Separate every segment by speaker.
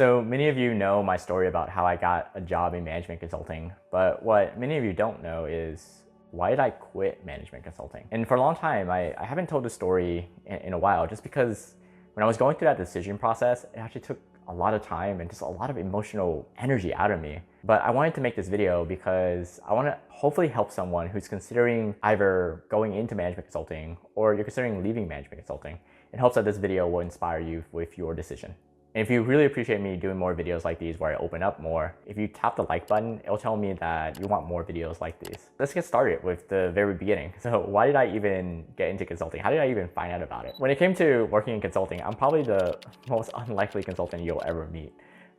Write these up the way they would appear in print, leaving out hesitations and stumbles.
Speaker 1: So many of you know my story about how I got a job in management consulting, but what many of you don't know is why did I quit management consulting? And for a long time, I haven't told this story in a while just because when I was going through that decision process, it actually took a lot of time and just a lot of emotional energy out of me. But I wanted to make this video because I want to hopefully help someone who's considering either going into management consulting or you're considering leaving management consulting, in hopes that this video will inspire you with your decision. And if you really appreciate me doing more videos like these where I open up more, if you tap the like button, it'll tell me that you want more videos like these. Let's get started with the very beginning. So why did I even get into consulting? How did I even find out about it? When it came to working in consulting, I'm probably the most unlikely consultant you'll ever meet,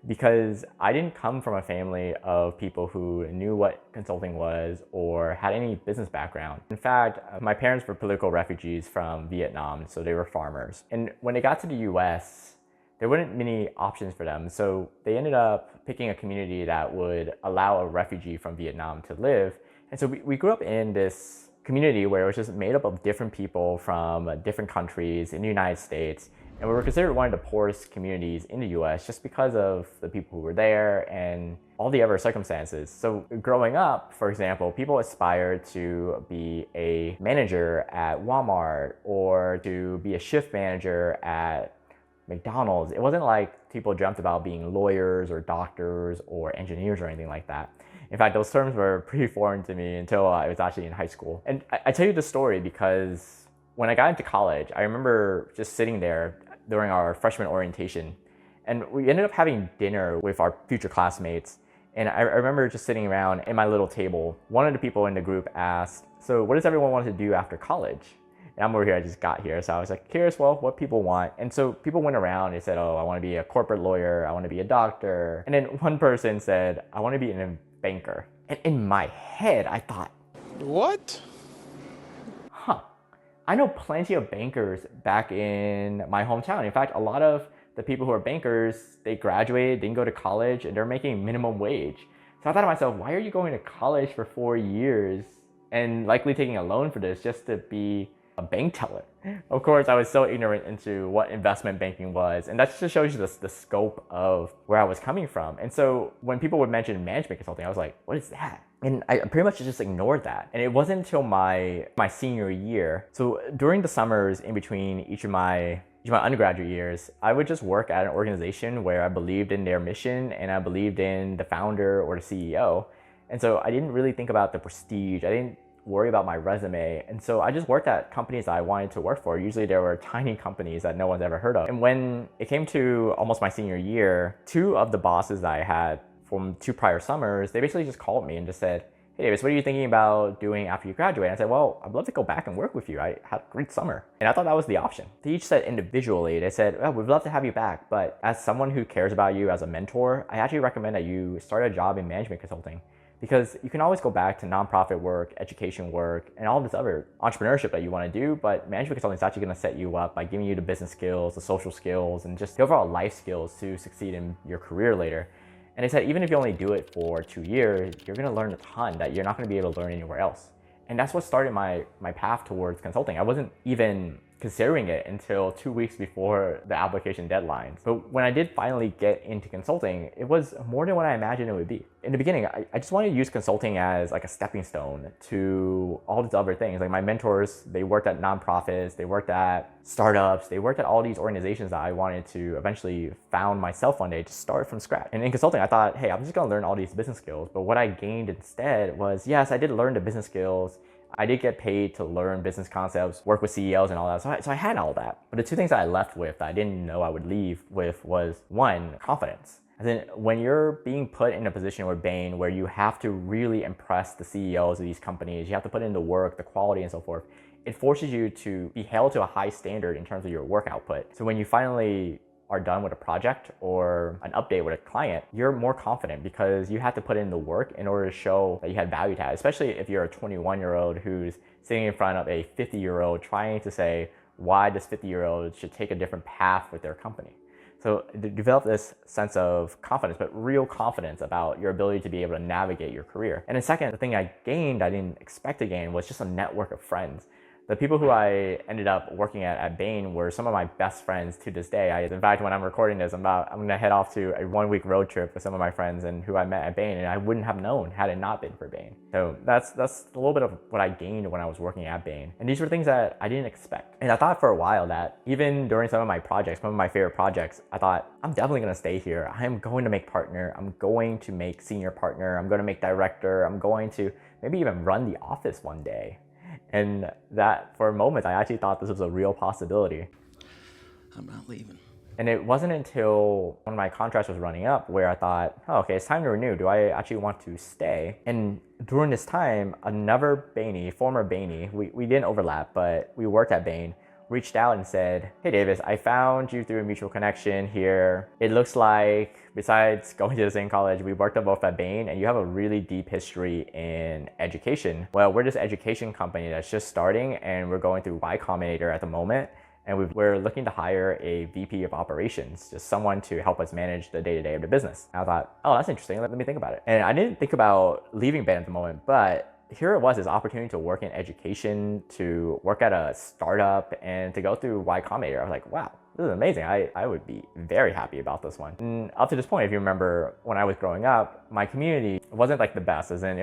Speaker 1: because I didn't come from a family of people who knew what consulting was or had any business background. In fact, my parents were political refugees from Vietnam, so they were farmers. And when they got to the US, there weren't many options for them, so they ended up picking a community that would allow a refugee from Vietnam to live. And so we grew up in this community where it was just made up of different people from different countries in the United States. And we were considered one of the poorest communities in the US just because of the people who were there and all the other circumstances. So growing up, for example, people aspired to be a manager at Walmart or to be a shift manager at McDonald's. It wasn't like people dreamt about being lawyers or doctors or engineers or anything like that. In fact, those terms were pretty foreign to me until I was actually in high school. And I tell you this story because when I got into college, I remember just sitting there during our freshman orientation, and we ended up having dinner with our future classmates. And I remember just sitting around in my little table. One of the people in the group asked, "So what does everyone want to do after college?" And I'm over here, I just got here. So I was like, curious, well, what people want. And so people went around, they said, oh, I want to be a corporate lawyer. I want to be a doctor. And then one person said, I want to be a banker. And in my head, I thought,
Speaker 2: what?
Speaker 1: I know plenty of bankers back in my hometown. In fact, a lot of the people who are bankers, they graduated, didn't go to college, and they're making minimum wage. So I thought to myself, why are you going to college for 4 years and likely taking a loan for this just to be a bank teller? Of course, I was so ignorant into what investment banking was, and that just shows you the scope of where I was coming from. And so when people would mention management consulting, I was like, what is that? And I pretty much just ignored that. And it wasn't until my senior year. So during the summers in between each of my undergraduate years, I would just work at an organization where I believed in their mission and I believed in the founder or the CEO. And so I didn't really think about the prestige. I didn't worry about my resume. And so I just worked at companies that I wanted to work for. Usually there were tiny companies that no one's ever heard of. And when it came to almost my senior year, two of the bosses that I had from 2 prior summers, they basically just called me and just said, hey Davis, what are you thinking about doing after you graduate? And I said, well, I'd love to go back and work with you. I had a great summer. And I thought that was the option. They each said individually, they said, well, we'd love to have you back, but as someone who cares about you as a mentor, I actually recommend that you start a job in management consulting, because you can always go back to nonprofit work, education work, and all this other entrepreneurship that you want to do, but management consulting is actually going to set you up by giving you the business skills, the social skills, and just the overall life skills to succeed in your career later. And they said, even if you only do it for 2 years, you're going to learn a ton that you're not going to be able to learn anywhere else. And that's what started my path towards consulting. I wasn't even considering it until 2 weeks before the application deadline. But when I did finally get into consulting, it was more than what I imagined it would be. In the beginning, I just wanted to use consulting as like a stepping stone to all these other things. Like my mentors, they worked at nonprofits, they worked at startups, they worked at all these organizations that I wanted to eventually found myself one day to start from scratch. And in consulting, I thought, hey, I'm just gonna learn all these business skills. But what I gained instead was, yes, I did learn the business skills. I did get paid to learn business concepts, work with CEOs and all that. So I had all that. But the two things that I left with that I didn't know I would leave with was, one, confidence. As in, when you're being put in a position with Bain where you have to really impress the CEOs of these companies, you have to put in the work, the quality and so forth, it forces you to be held to a high standard in terms of your work output. So when you finally are done with a project or an update with a client, you're more confident because you have to put in the work in order to show that you had value to that, especially if you're a 21-year-old who's sitting in front of a 50-year-old trying to say why this 50-year-old should take a different path with their company. So develop this sense of confidence, but real confidence about your ability to be able to navigate your career. And then second, the thing I gained, I didn't expect to gain, was just a network of friends. The people who I ended up working at Bain were some of my best friends to this day. In fact, when I'm recording this, I'm gonna head off to a 1-week road trip with some of my friends and who I met at Bain, and I wouldn't have known had it not been for Bain. So that's a little bit of what I gained when I was working at Bain. And these were things that I didn't expect. And I thought for a while that even during some of my projects, some of my favorite projects, I thought, I'm definitely gonna stay here. I am going to make partner. I'm going to make senior partner. I'm gonna make director. I'm going to maybe even run the office one day. And that, for a moment, I actually thought this was a real possibility.
Speaker 2: I'm not leaving.
Speaker 1: And it wasn't until when my contract was running up where I thought, oh, okay, it's time to renew. Do I actually want to stay? And during this time, another Bainey, former Bainey, we didn't overlap, but we worked at Bain, reached out and said, hey Davis, I found you through a mutual connection here. It looks like besides going to the same college, we worked both at Bain, and you have a really deep history in education. Well, we're this education company that's just starting, and we're going through 𝗢𝗲𝗵𝗲𝗲 at the moment. And we're looking to hire a VP of operations, just someone to help us manage the day-to-day of the business. And I thought, oh, that's interesting. Let me think about it. And I didn't think about leaving Bain at the moment, but here it was, this opportunity to work in education, to work at a startup, and to go through 𝗢𝗲𝗵𝗵𝗲𝗲. I was like, wow, this is amazing. I would be very happy about this one. And up to this point, if you remember, when I was growing up, my community wasn't like the best, as in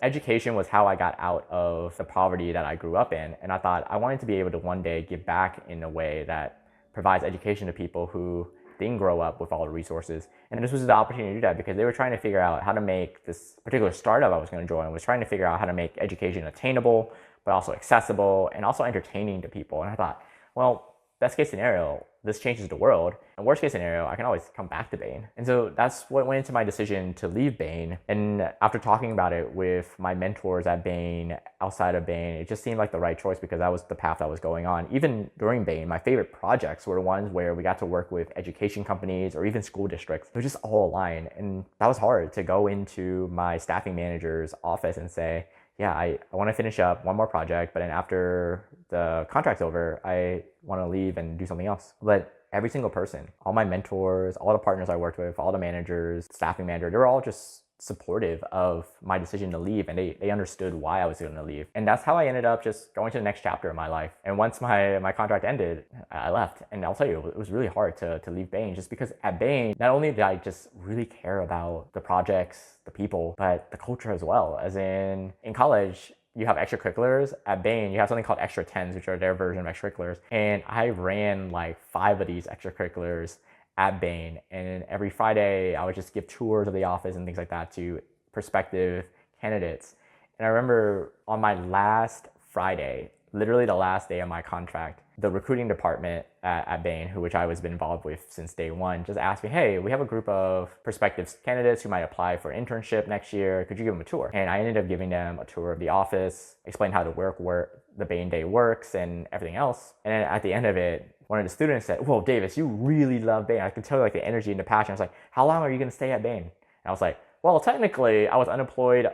Speaker 1: education was how I got out of the poverty that I grew up in. And I thought I wanted to be able to one day give back in a way that provides education to people who didn't grow up with all the resources. And this was the opportunity to do that because they were trying to figure out how to make this particular startup I was going to join was trying to figure out how to make education attainable, but also accessible and also entertaining to people. And I thought, well, best case scenario, this changes the world. And worst case scenario, I can always come back to Bain. And so that's what went into my decision to leave Bain. And after talking about it with my mentors at Bain, outside of Bain, it just seemed like the right choice because that was the path I was going on. Even during Bain, my favorite projects were the ones where we got to work with education companies or even school districts. They're just all aligned. And that was hard to go into my staffing manager's office and say, yeah, I want to finish up one more project, but then after the contract's over, I want to leave and do something else. But every single person, all my mentors, all the partners I worked with, all the managers, staffing manager, they were all just supportive of my decision to leave, and they understood why I was going to leave. And that's how I ended up just going to the next chapter of my life. And once my contract ended, I left. And I'll tell you, it was really hard to leave Bain, just because at Bain, not only did I just really care about the projects, the people, but the culture as well. As in college, you have extracurriculars. At Bain, you have something called extra 10s, which are their version of extracurriculars. And I ran like 5 of these extracurriculars at Bain, and every Friday I would just give tours of the office and things like that to prospective candidates. And I remember on my last Friday, literally the last day of my contract, the recruiting department at Bain, which I was been involved with since day one, just asked me, hey, we have a group of prospective candidates who might apply for an internship next year. Could you give them a tour? And I ended up giving them a tour of the office, explain how the Bain day works and everything else. And then at the end of it, one of the students said, whoa, Davis, you really love Bain. I can tell like the energy and the passion. I was like, how long are you going to stay at Bain? And I was like, well, technically I was unemployed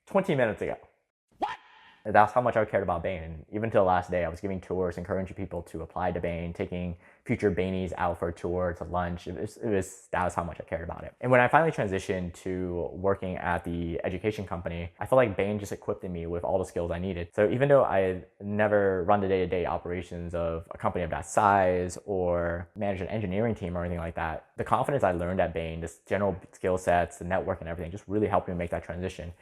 Speaker 1: 20 minutes ago. That's how much I cared about Bain. And even till the last day, I was giving tours, encouraging people to apply to Bain, taking future Bainies out for a tour, to lunch. That was how much I cared about it. And when I finally transitioned to working at the education company, I felt like Bain just equipped me with all the skills I needed. So even though I had never run the day-to-day operations of a company of that size or managed an engineering team or anything like that, the confidence I learned at Bain, just general skill sets, the network and everything, just really helped me make that transition.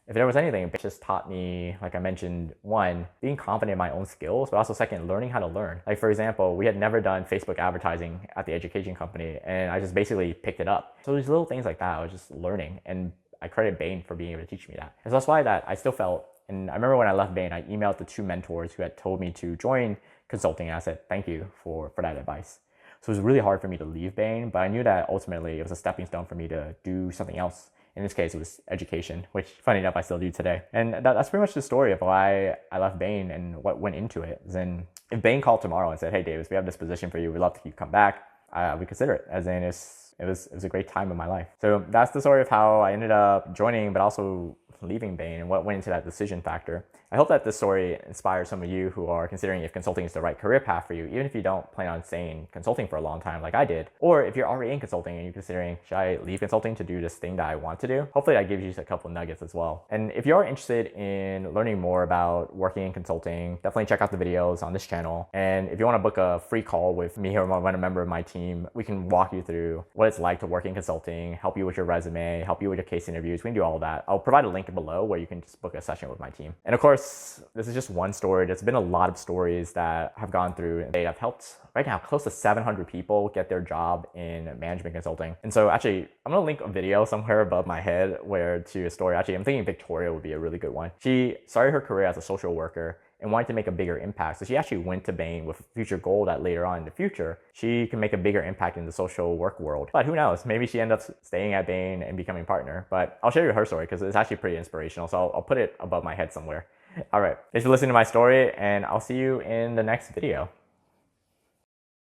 Speaker 1: If there was anything, it just taught me, like I mentioned, one, being confident in my own skills, but also second, learning how to learn. Like for example, we had never done Facebook advertising at the education company, and I just basically picked it up. So these little things like that, I was just learning, and I credit Bain for being able to teach me that. And so that's why that I still felt, and I remember when I left Bain, I emailed the 2 mentors who had told me to join consulting, and I said, thank you for that advice. So it was really hard for me to leave Bain, but I knew that ultimately it was a stepping stone for me to do something else. In this case, it was education, which funny enough, I still do today. And that's pretty much the story of why I left Bain and what went into it. As in, if Bain called tomorrow and said, hey, Davis, we have this position for you, we'd love to keep you come back, we consider it. As in, it was a great time in my life. So that's the story of how I ended up joining, but also leaving Bain and what went into that decision factor. I hope that this story inspires some of you who are considering if consulting is the right career path for you, even if you don't plan on staying consulting for a long time like I did. Or if you're already in consulting and you're considering, should I leave consulting to do this thing that I want to do? Hopefully that gives you a couple nuggets as well. And if you're interested in learning more about working in consulting, definitely check out the videos on this channel. And if you want to book a free call with me or one member of my team, we can walk you through what it's like to work in consulting, help you with your resume, help you with your case interviews. We can do all of that. I'll provide a link below where you can just book a session with my team. And of course, this is just one story. There's been a lot of stories that I've gone through and I've helped right now close to 700 people get their job in management consulting. And so actually, I'm gonna link a video somewhere above my head where to a story. Actually, I'm thinking Victoria would be a really good one. She started her career as a social worker and wanted to make a bigger impact. So she actually went to Bain with a future goal that later on in the future, she can make a bigger impact in the social work world. But who knows, maybe she ends up staying at Bain and becoming a partner. But I'll share you her story because it's actually pretty inspirational. So I'll put it above my head somewhere. All right, thanks for listening to my story and I'll see you in the next video.